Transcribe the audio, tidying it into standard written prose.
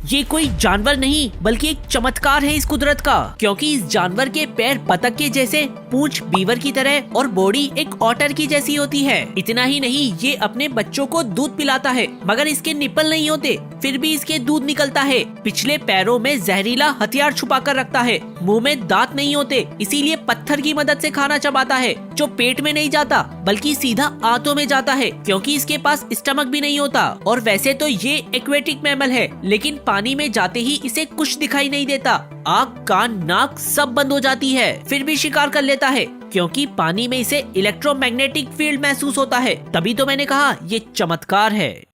ये कोई जानवर नहीं बल्कि एक चमत्कार है इस कुदरत का, क्योंकि इस जानवर के पैर बतख के जैसे, पूंछ बीवर की तरह और बॉडी एक ऑटर की जैसी होती है। इतना ही नहीं, ये अपने बच्चों को दूध पिलाता है, मगर इसके निप्पल नहीं होते, फिर भी इसके दूध निकलता है। पिछले पैरों में जहरीला हथियार छुपा कर रखता है। मुंह में दांत नहीं होते, इसीलिए पत्थर की मदद से खाना चबाता है, जो पेट में नहीं जाता बल्कि सीधा आंतों में जाता है, क्योंकि इसके पास स्टमक भी नहीं होता। और वैसे तो ये एक्वेटिक मैमल है, लेकिन पानी में जाते ही इसे कुछ दिखाई नहीं देता। आँख, कान, नाक सब बंद हो जाती है, फिर भी शिकार कर लेता है, क्योंकि पानी में इसे इलेक्ट्रोमैग्नेटिक फील्ड महसूस होता है। तभी तो मैंने कहा ये चमत्कार है।